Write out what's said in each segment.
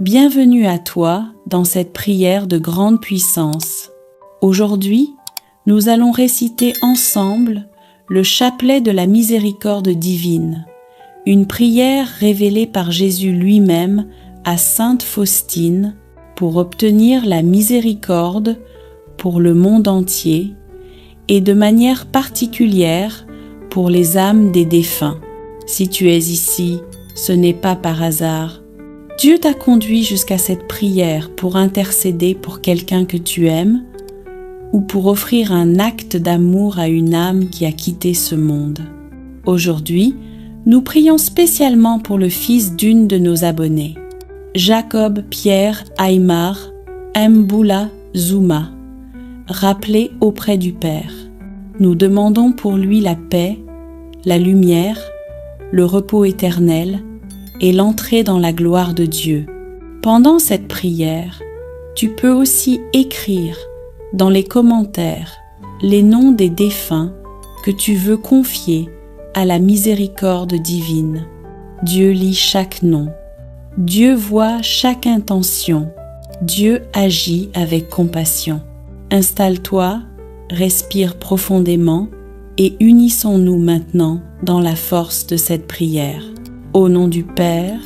Bienvenue à toi dans cette prière de grande puissance. Aujourd'hui, nous allons réciter ensemble le chapelet de la miséricorde divine, une prière révélée par Jésus lui-même à Sainte Faustine pour obtenir la miséricorde pour le monde entier et de manière particulière pour les âmes des défunts. Si tu es ici, ce n'est pas par hasard. Dieu t'a conduit jusqu'à cette prière pour intercéder pour quelqu'un que tu aimes ou pour offrir un acte d'amour à une âme qui a quitté ce monde. Aujourd'hui, nous prions spécialement pour le fils d'une de nos abonnés, Jacob Pierre Aymar Mboula Zouma, rappelé auprès du Père. Nous demandons pour lui la paix, la lumière, le repos éternel et l'entrée dans la gloire de Dieu. Pendant cette prière, tu peux aussi écrire dans les commentaires les noms des défunts que tu veux confier à la miséricorde divine. Dieu lit chaque nom. Dieu voit chaque intention. Dieu agit avec compassion. Installe-toi, respire profondément et unissons-nous maintenant dans la force de cette prière. Au nom du Père,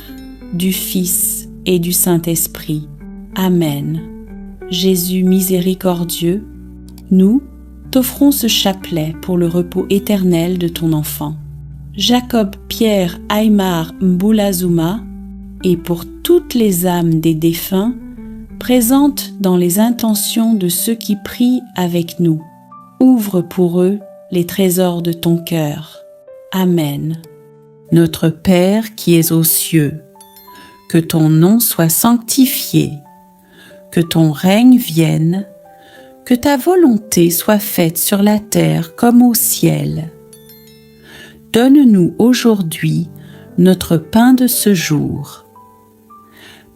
du Fils et du Saint-Esprit. Amen. Jésus miséricordieux, nous t'offrons ce chapelet pour le repos éternel de ton enfant, Jacob Pierre Aymar Mboula Zouma, et pour toutes les âmes des défunts présentes dans les intentions de ceux qui prient avec nous. Ouvre pour eux les trésors de ton cœur. Amen. Notre Père qui es aux cieux, que ton nom soit sanctifié, que ton règne vienne, que ta volonté soit faite sur la terre comme au ciel. Donne-nous aujourd'hui notre pain de ce jour.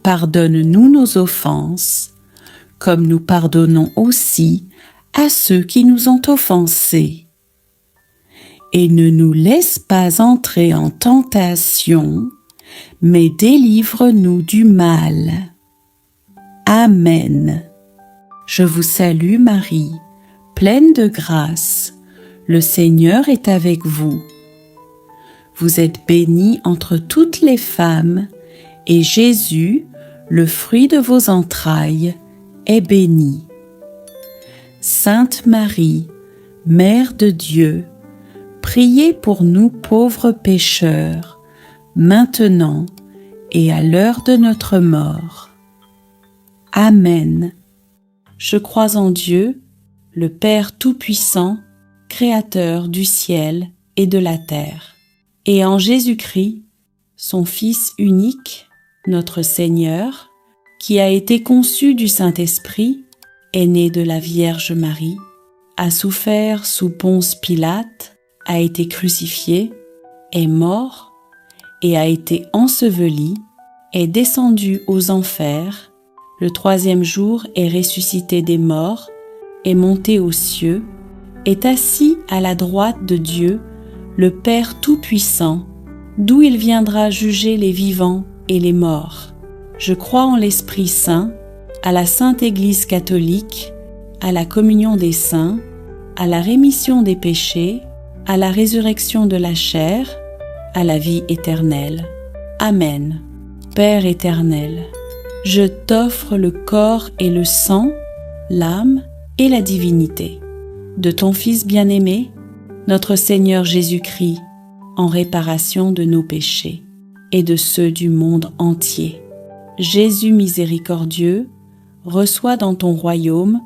Pardonne-nous nos offenses, comme nous pardonnons aussi à ceux qui nous ont offensés. Et ne nous laisse pas entrer en tentation, mais délivre-nous du mal. Amen. Je vous salue Marie, pleine de grâce, le Seigneur est avec vous. Vous êtes bénie entre toutes les femmes, et Jésus, le fruit de vos entrailles, est béni. Sainte Marie, Mère de Dieu, priez pour nous pauvres pécheurs, maintenant et à l'heure de notre mort. Amen. Je crois en Dieu, le Père Tout-Puissant, Créateur du ciel et de la terre, et en Jésus-Christ, son Fils unique, notre Seigneur, qui a été conçu du Saint-Esprit, est né de la Vierge Marie, a souffert sous Ponce Pilate, a été crucifié, est mort et a été enseveli, est descendu aux enfers, le 3e jour est ressuscité des morts, est monté aux cieux, est assis à la droite de Dieu, le Père Tout-Puissant, d'où il viendra juger les vivants et les morts. Je crois en l'Esprit Saint, à la Sainte Église catholique, à la communion des saints, à la rémission des péchés, à la résurrection de la chair, à la vie éternelle. Amen. Père éternel, je t'offre le corps et le sang, l'âme et la divinité de ton Fils bien-aimé, notre Seigneur Jésus-Christ, en réparation de nos péchés et de ceux du monde entier. Jésus miséricordieux, reçois dans ton royaume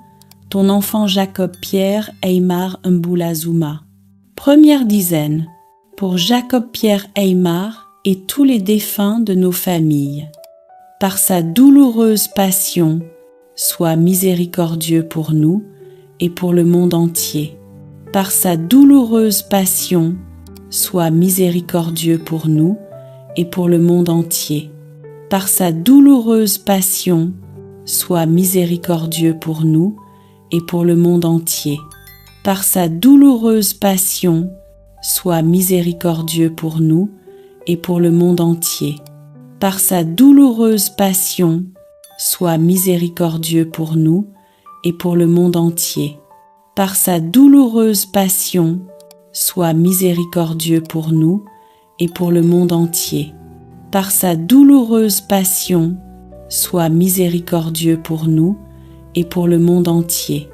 ton enfant Jacob Pierre Aymar Mboula Zouma. Première dizaine, pour Jacob Pierre Aymar et tous les défunts de nos familles. Par sa douloureuse passion, sois miséricordieux pour nous et pour le monde entier. Par sa douloureuse passion, sois miséricordieux pour nous et pour le monde entier. Par sa douloureuse passion, sois miséricordieux pour nous et pour le monde entier. Par sa douloureuse passion, sois miséricordieux pour nous et pour le monde entier. par sa douloureuse passion, sois miséricordieux pour nous et pour le monde entier. Par sa douloureuse passion, sois miséricordieux pour nous et pour le monde entier. Par sa douloureuse passion, sois miséricordieux pour nous et pour le monde entier.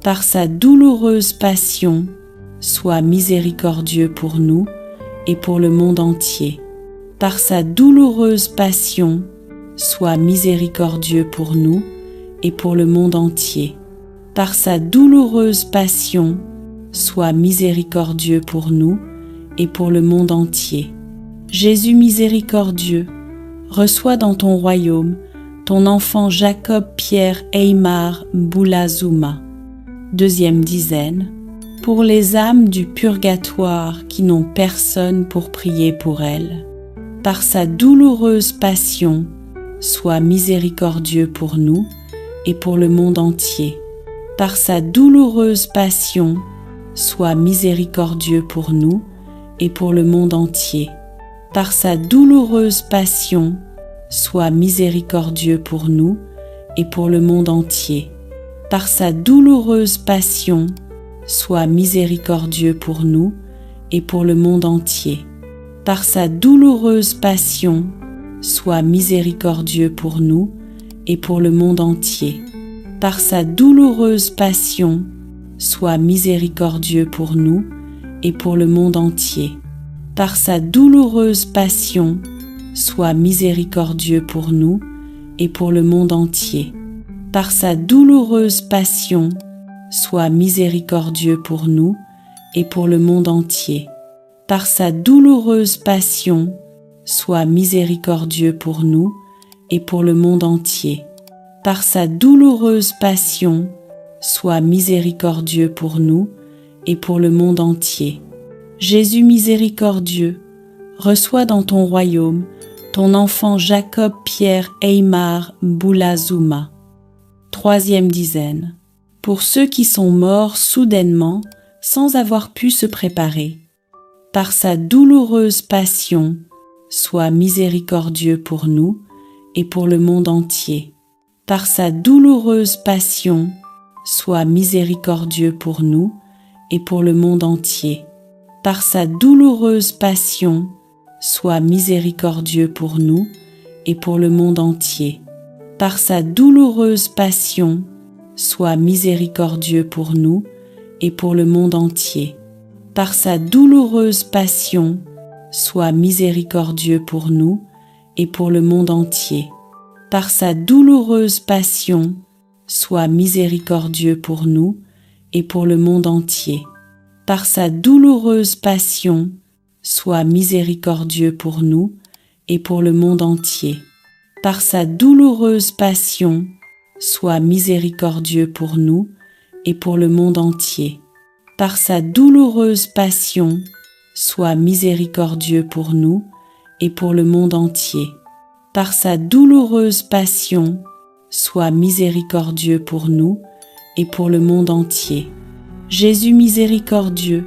Par sa douloureuse passion, sois miséricordieux pour nous et pour le monde entier. Par sa douloureuse passion, sois miséricordieux pour nous et pour le monde entier. Par sa douloureuse passion, sois miséricordieux pour nous et pour le monde entier. Jésus miséricordieux, reçois dans ton royaume ton enfant Jacob Pierre Aymar Boulazuma. Deuxième dizaine, pour les âmes du purgatoire qui n'ont personne pour prier pour elles. Par sa douloureuse passion, sois miséricordieux pour nous et pour le monde entier. Par sa douloureuse passion, sois miséricordieux pour nous et pour le monde entier. Par sa douloureuse passion, sois miséricordieux pour nous et pour le monde entier. Par sa douloureuse passion, sois miséricordieux pour nous et pour le monde entier. Par sa douloureuse passion, sois miséricordieux pour nous et pour le monde entier. Par sa douloureuse passion, sois miséricordieux pour nous et pour le monde entier. Par sa douloureuse passion, sois miséricordieux pour nous et pour le monde entier. Par sa douloureuse passion, sois miséricordieux pour nous et pour le monde entier. Par sa douloureuse passion, sois miséricordieux pour nous et pour le monde entier. Par sa douloureuse passion, sois miséricordieux pour nous et pour le monde entier. Jésus miséricordieux, reçois dans ton royaume ton enfant Jacob Pierre Aymar Boulazuma. Troisième dizaine, pour ceux qui sont morts soudainement sans avoir pu se préparer. Par sa douloureuse passion, sois miséricordieux pour nous et pour le monde entier. Par sa douloureuse passion, sois miséricordieux pour nous et pour le monde entier. Par sa douloureuse passion, sois miséricordieux pour nous et pour le monde entier. Par sa douloureuse passion, sois miséricordieux pour nous et pour le monde entier. Par sa douloureuse passion, sois miséricordieux pour nous et pour le monde entier. Par sa douloureuse passion, sois miséricordieux pour nous et pour le monde entier. Par sa douloureuse passion, sois miséricordieux pour nous et pour le monde entier. Par sa douloureuse passion, sois miséricordieux pour nous et pour le monde entier. Par sa douloureuse passion, sois miséricordieux pour nous et pour le monde entier. Par sa douloureuse passion, sois miséricordieux pour nous et pour le monde entier. Jésus miséricordieux,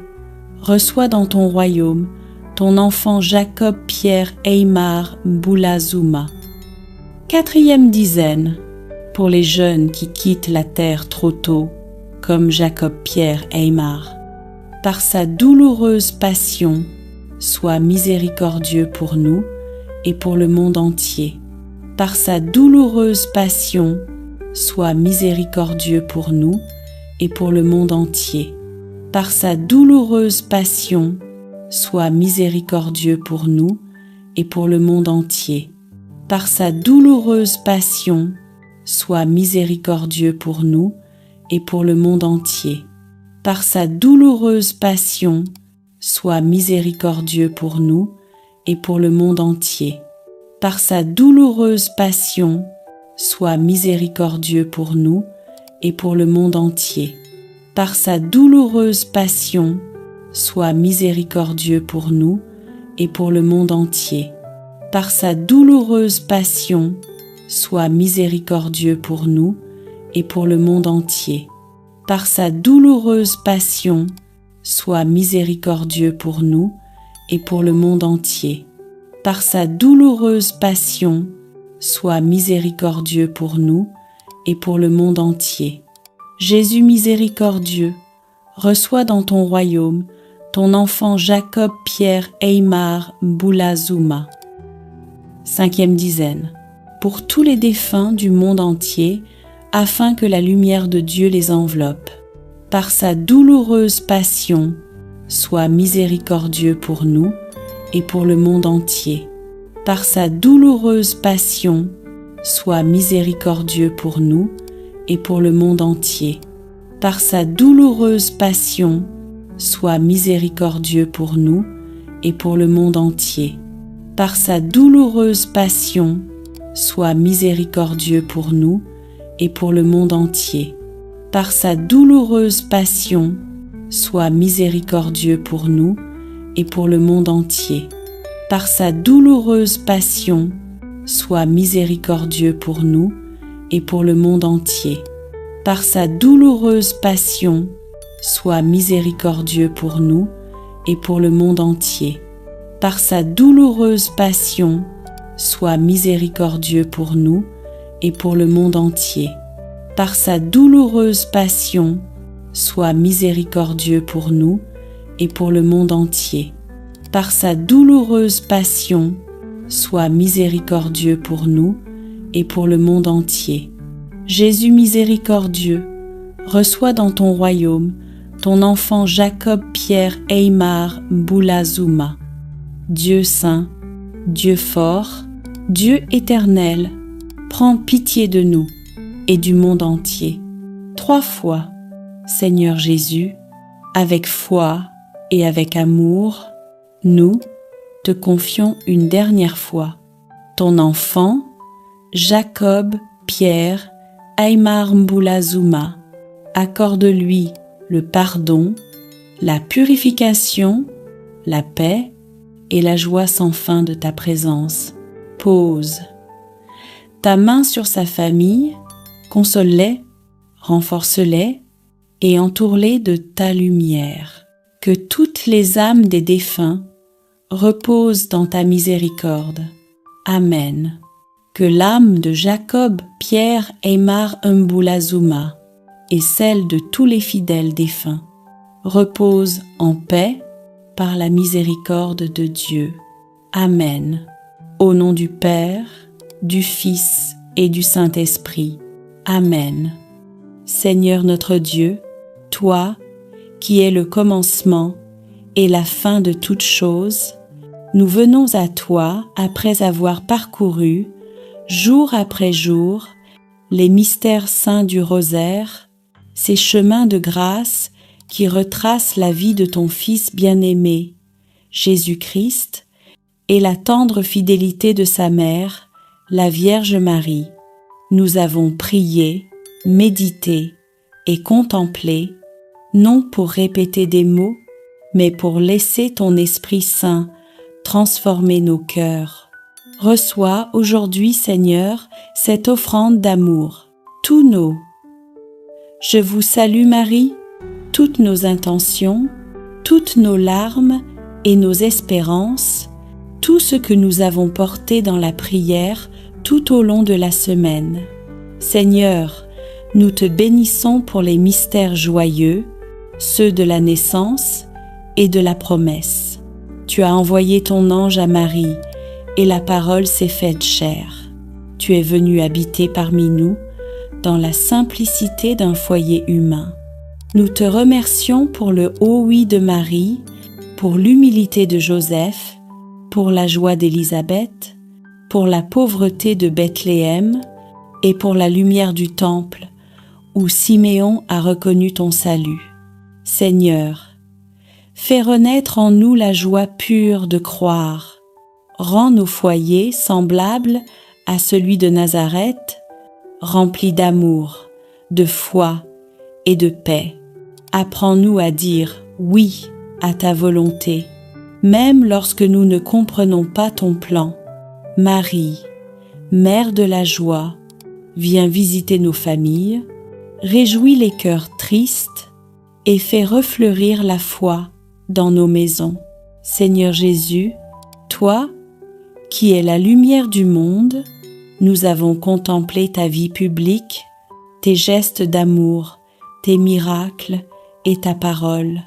reçois dans ton royaume ton enfant Jacob Pierre Aymar Boulazuma. Quatrième dizaine, pour les jeunes qui quittent la terre trop tôt, comme Jacob Pierre Aymar. Par sa douloureuse passion, sois miséricordieux pour nous et pour le monde entier. Par sa douloureuse passion, sois miséricordieux pour nous et pour le monde entier. Par sa douloureuse passion, sois miséricordieux pour nous et pour le monde entier. Par sa douloureuse passion, sois miséricordieux pour nous et pour le monde entier. Par sa douloureuse passion, sois miséricordieux pour nous et pour le monde entier. Par sa douloureuse passion, sois miséricordieux pour nous et pour le monde entier. Par sa douloureuse passion, sois miséricordieux pour nous et pour le monde entier. Par sa douloureuse passion, sois miséricordieux pour nous et pour le monde entier. Par sa douloureuse passion, sois miséricordieux pour nous et pour le monde entier. par sa douloureuse passion, sois miséricordieux pour nous et pour le monde entier. Jésus miséricordieux, reçois dans ton royaume ton enfant Jacob Pierre Aymar Mboula-Zouma. 5e dizaine. Pour tous les défunts du monde entier, afin que la lumière de Dieu les enveloppe. Par sa douloureuse passion, sois miséricordieux pour nous et pour le monde entier. Par sa douloureuse passion, sois miséricordieux pour nous et pour le monde entier. Par sa douloureuse passion, sois miséricordieux pour nous et pour le monde entier. Par sa douloureuse passion, sois miséricordieux pour nous et pour le monde entier. Par sa douloureuse passion, sois miséricordieux pour nous et pour le monde entier. Par sa douloureuse passion, sois miséricordieux pour nous et pour le monde entier. Par sa douloureuse passion, sois miséricordieux pour nous et pour le monde entier. Par sa douloureuse passion, sois miséricordieux pour nous et pour le monde entier. Par sa douloureuse passion, sois miséricordieux pour nous et pour le monde entier. Par sa douloureuse passion, sois miséricordieux pour nous et pour le monde entier. Jésus miséricordieux, reçois dans ton royaume ton enfant Jacob Pierre Aymar Mboula-Zouma. Dieu saint, Dieu fort, Dieu éternel, prends pitié de nous et du monde entier. 3 fois, Seigneur Jésus, avec foi et avec amour, nous te confions une dernière fois ton enfant, Jacob Pierre Aymar Mboula-Zouma. Accorde-lui le pardon, la purification, la paix et la joie sans fin de ta présence. Pose ta main sur sa famille, console-les, renforce-les et entoure-les de ta lumière. Que toutes les âmes des défunts reposent dans ta miséricorde. Amen. Que l'âme de Jacob Pierre Aymar Mboula-Zouma et celle de tous les fidèles défunts reposent en paix par la miséricorde de Dieu. Amen. Au nom du Père, du Fils et du Saint-Esprit. Amen. Seigneur notre Dieu, toi qui es le commencement et la fin de toutes choses, nous venons à toi après avoir parcouru, jour après jour, les mystères saints du rosaire, ces chemins de grâce qui retracent la vie de ton Fils bien-aimé, Jésus-Christ, et la tendre fidélité de sa mère, la Vierge Marie. Nous avons prié, médité et contemplé, non pour répéter des mots, mais pour laisser ton Esprit Saint transformer nos cœurs. Reçois aujourd'hui, Seigneur, cette offrande d'amour, tous nos. Je vous salue Marie, toutes nos intentions, toutes nos larmes et nos espérances, tout ce que nous avons porté dans la prière tout au long de la semaine. Seigneur, nous te bénissons pour les mystères joyeux, ceux de la naissance et de la promesse. Tu as envoyé ton ange à Marie, et la parole s'est faite chair. Tu es venu habiter parmi nous, dans la simplicité d'un foyer humain. Nous te remercions pour le haut oui de Marie, pour l'humilité de Joseph, pour la joie d'Élisabeth, pour la pauvreté de Bethléem et pour la lumière du temple, où Siméon a reconnu ton salut. Seigneur, fais renaître en nous la joie pure de croire. Rends nos foyers semblables à celui de Nazareth, remplis d'amour, de foi et de paix. Apprends-nous à dire oui à ta volonté, même lorsque nous ne comprenons pas ton plan. Marie, Mère de la joie, viens visiter nos familles, réjouis les cœurs tristes et fais refleurir la foi dans nos maisons. Seigneur Jésus, toi qui es la lumière du monde, nous avons contemplé ta vie publique, tes gestes d'amour, tes miracles et ta parole.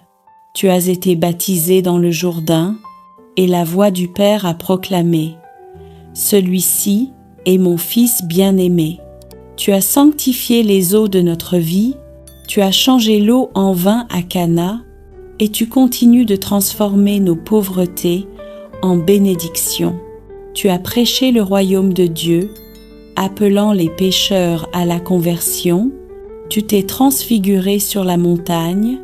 Tu as été baptisé dans le Jourdain, et la voix du Père a proclamé « Celui-ci est mon Fils bien-aimé ». Tu as sanctifié les eaux de notre vie, tu as changé l'eau en vin à Cana, et tu continues de transformer nos pauvretés en bénédictions. Tu as prêché le royaume de Dieu, appelant les pécheurs à la conversion. Tu t'es transfiguré sur la montagne,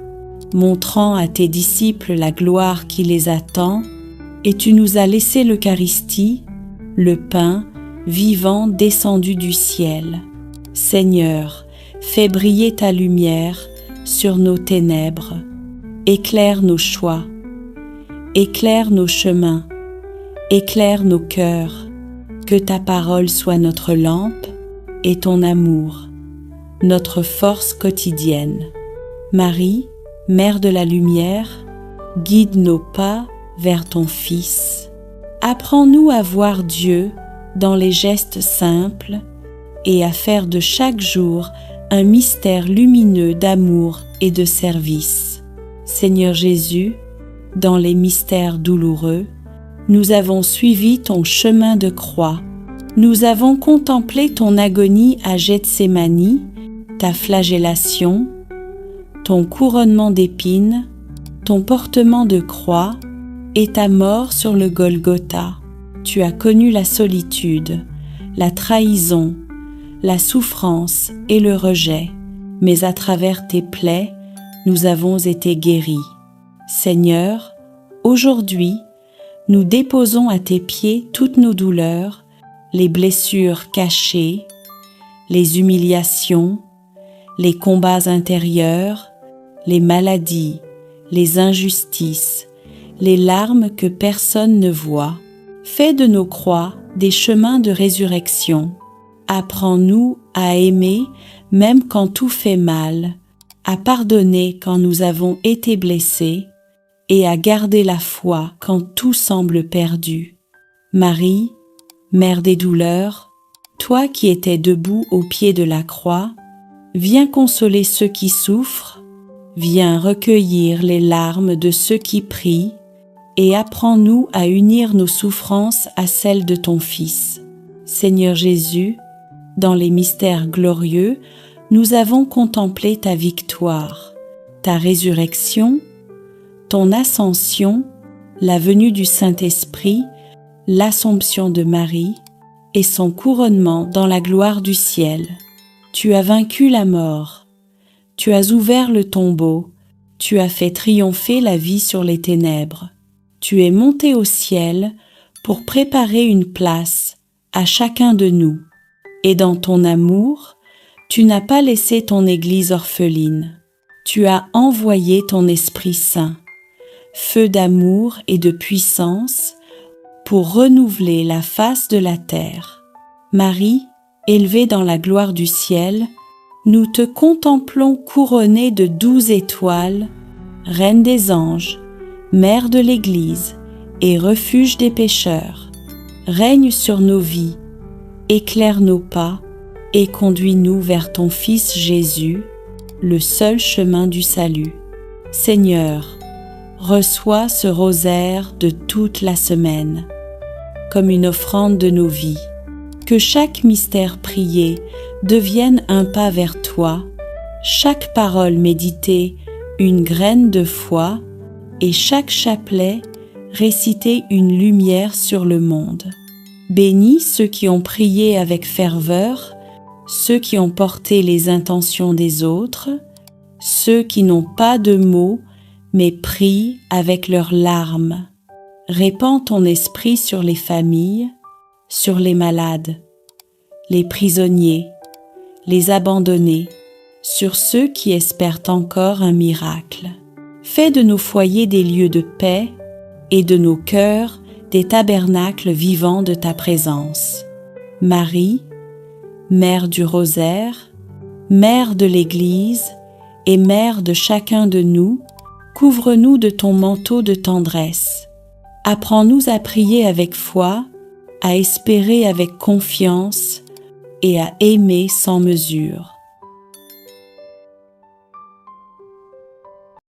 montrant à tes disciples la gloire qui les attend, et tu nous as laissé l'Eucharistie, le pain vivant descendu du ciel. Seigneur, fais briller ta lumière sur nos ténèbres, éclaire nos choix, éclaire nos chemins, éclaire nos cœurs, que ta parole soit notre lampe et ton amour, notre force quotidienne. Marie, Mère de la lumière, guide nos pas vers ton Fils. Apprends-nous à voir Dieu dans les gestes simples et à faire de chaque jour un mystère lumineux d'amour et de service. Seigneur Jésus, dans les mystères douloureux, nous avons suivi ton chemin de croix. Nous avons contemplé ton agonie à Gethsémani, ta flagellation, ton couronnement d'épines, ton portement de croix et ta mort sur le Golgotha. Tu as connu la solitude, la trahison, la souffrance et le rejet, mais à travers tes plaies, nous avons été guéris. Seigneur, aujourd'hui, nous déposons à tes pieds toutes nos douleurs, les blessures cachées, les humiliations, les combats intérieurs, les maladies, les injustices, les larmes que personne ne voit. Fais de nos croix des chemins de résurrection. Apprends-nous à aimer même quand tout fait mal, à pardonner quand nous avons été blessés et à garder la foi quand tout semble perdu. Marie, Mère des douleurs, toi qui étais debout au pied de la croix, viens consoler ceux qui souffrent, viens recueillir les larmes de ceux qui prient et apprends-nous à unir nos souffrances à celles de ton Fils. Seigneur Jésus, dans les mystères glorieux, nous avons contemplé ta victoire, ta résurrection, ton ascension, la venue du Saint-Esprit, l'Assomption de Marie et son couronnement dans la gloire du ciel. Tu as vaincu la mort, tu as ouvert le tombeau, tu as fait triompher la vie sur les ténèbres. Tu es monté au ciel pour préparer une place à chacun de nous. Et dans ton amour, tu n'as pas laissé ton Église orpheline. Tu as envoyé ton Esprit Saint, feu d'amour et de puissance, pour renouveler la face de la terre. Marie, élevée dans la gloire du ciel, nous te contemplons couronnée de 12 étoiles, Reine des anges, Mère de l'Église et refuge des pécheurs. Règne sur nos vies, éclaire nos pas et conduis-nous vers ton Fils Jésus, le seul chemin du salut. Seigneur, reçois ce rosaire de toute la semaine, comme une offrande de nos vies. Que chaque mystère prié devienne un pas vers toi, chaque parole méditée une graine de foi, et chaque chapelet réciter une lumière sur le monde. Bénis ceux qui ont prié avec ferveur, ceux qui ont porté les intentions des autres, ceux qui n'ont pas de mots mais prient avec leurs larmes. Répands ton esprit sur les familles, sur les malades, les prisonniers, les abandonnés, sur ceux qui espèrent encore un miracle. Fais de nos foyers des lieux de paix et de nos cœurs des tabernacles vivants de ta présence. Marie, Mère du Rosaire, Mère de l'Église et Mère de chacun de nous, couvre-nous de ton manteau de tendresse. Apprends-nous à prier avec foi, à espérer avec confiance et à aimer sans mesure.